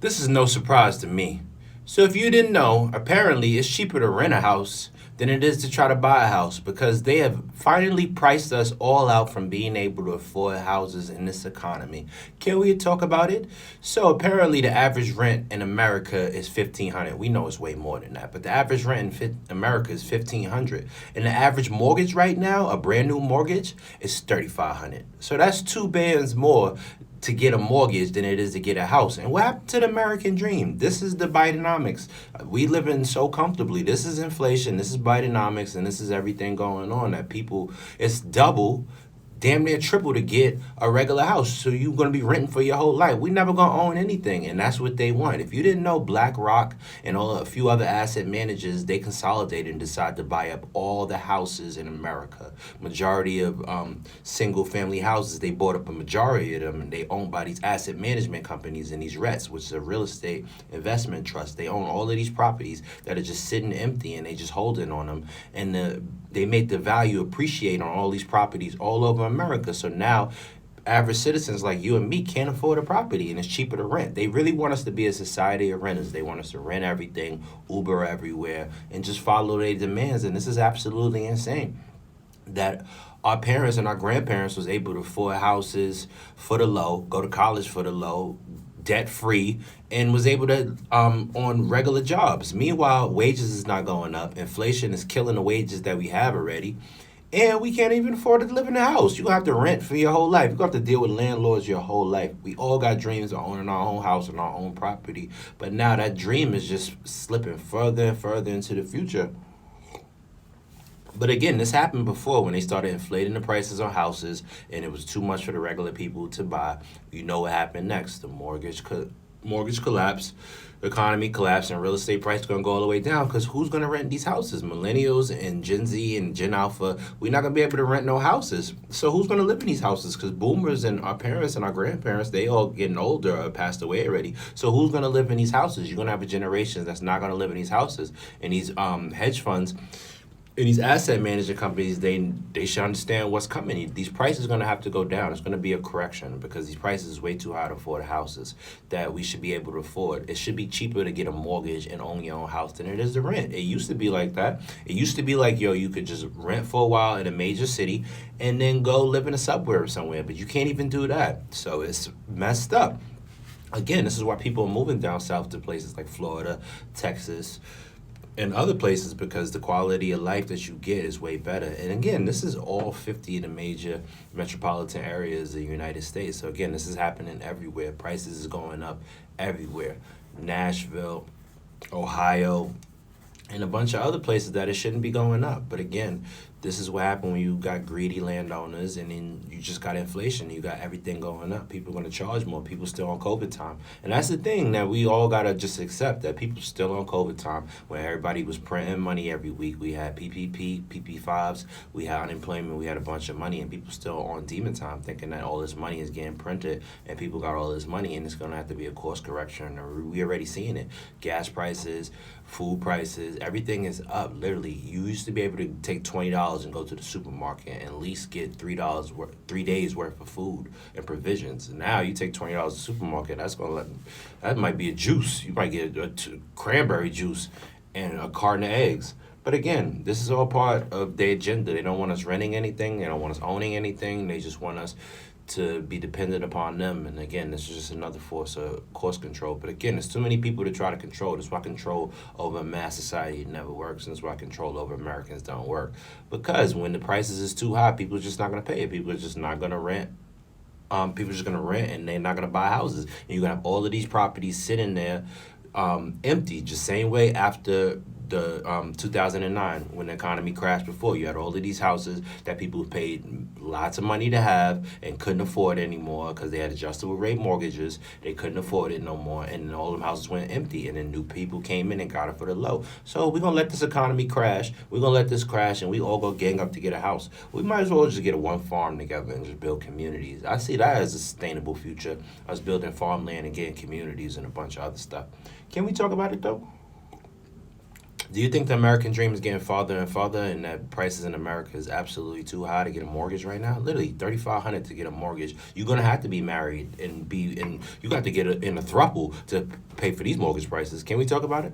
This is no surprise to me. So, if you didn't know, apparently it's cheaper to rent a house than it is to try to buy a house because they have finally priced us all out from being able to afford houses in this economy. Can we talk about it? So, apparently the average rent in America is 1,500. We know it's way more than that, but the average rent in America is 1,500, and the average mortgage right now, a brand new mortgage, is 3,500. So that's two bands more to get a mortgage than it is to get a house. And what happened to the American dream? This is the Bidenomics. We live in so comfortably. This is inflation. This is Bidenomics, and this is everything going on that people. It's double, damn near triple to get a regular house. So you're gonna be renting for your whole life. We never gonna own anything, and that's what they want. If you didn't know, BlackRock and a few other asset managers, they consolidated and decided to buy up all the houses in America. Majority of single family houses, they bought up a majority of them, and they owned by these asset management companies and these REITs, which is a real estate investment trust. They own all of these properties that are just sitting empty, and they just holding on them, and they make the value appreciate on all these properties all over America. So now average citizens like you and me can't afford a property, and it's cheaper to rent. They really want us to be a society of renters. They want us to rent everything, Uber everywhere, and just follow their demands. And this is absolutely insane that our parents and our grandparents was able to afford houses for the low, go to college for the low, debt free, and was able to on regular jobs. Meanwhile, wages is not going up. Inflation is killing the wages that we have already. And we can't even afford to live in a house. You have to rent for your whole life. You have to deal with landlords your whole life. We all got dreams of owning our own house and our own property. But now that dream is just slipping further and further into the future. But again, this happened before when they started inflating the prices on houses and it was too much for the regular people to buy. You know what happened next? The mortgage collapse, the economy collapsed, and real estate prices going to go all the way down because who's going to rent these houses? Millennials and Gen Z and Gen Alpha, we're not going to be able to rent no houses. So who's going to live in these houses? Because boomers and our parents and our grandparents, they all getting older or passed away already. So who's going to live in these houses? You're going to have a generation that's not going to live in these houses. And these hedge funds and these asset management companies, they should understand what's coming. These prices are going to have to go down. It's going to be a correction because these prices is way too high to afford houses that we should be able to afford. It should be cheaper to get a mortgage and own your own house than it is to rent. It used to be like that. It used to be like, yo, you could just rent for a while in a major city and then go live in a suburb somewhere, but you can't even do that. So it's messed up. Again, this is why people are moving down south to places like Florida, Texas, and other places because the quality of life that you get is way better. And again, this is all 50 of the major metropolitan areas of the United States. So again, this is happening everywhere. Prices is going up everywhere. Nashville, Ohio, and a bunch of other places that it shouldn't be going up. But again, this is what happened when you got greedy landowners and then you just got inflation. You got everything going up. People are going to charge more. People still on COVID time. And that's the thing that we all got to just accept that people still on COVID time when everybody was printing money every week. We had PPP, PP5s, we had unemployment, we had a bunch of money, and people still on demon time thinking that all this money is getting printed and people got all this money and it's going to have to be a course correction. We already seeing it. Gas prices, food prices, everything is up. Literally, you used to be able to take $20 and go to the supermarket and at least get $3 worth, 3 days worth of food and provisions. Now you take $20 to the supermarket, that might be a juice. You might get cranberry juice and a carton of eggs. But again, this is all part of their agenda. They don't want us renting anything. They don't want us owning anything. They just want us to be dependent upon them. And again, this is just another force of cost control. But again, there's too many people to try to control. That's why control over mass society never works. And that's why control over Americans don't work. Because when the prices is too high, people are just not going to pay it. People are just not going to rent. People are just going to rent and they're not going to buy houses. And you're going to have all of these properties sitting there empty, just same way after the 2009 when the economy crashed before. You had all of these houses that people paid lots of money to have and couldn't afford anymore because they had adjustable rate mortgages. They couldn't afford it no more, and then all them houses went empty, and then new people came in and got it for the low. So we're gonna let this economy crash. We're gonna let this crash, and we all go gang up to get a house. We might as well just get a one farm together and just build communities. I see that as a sustainable future. Us building farmland and getting communities and a bunch of other stuff. Can we talk about it though? Do you think the American dream is getting farther and farther, and that prices in America is absolutely too high to get a mortgage right now? Literally, 3,500 to get a mortgage. You're gonna have to be married and you got to get in a throuple to pay for these mortgage prices. Can we talk about it?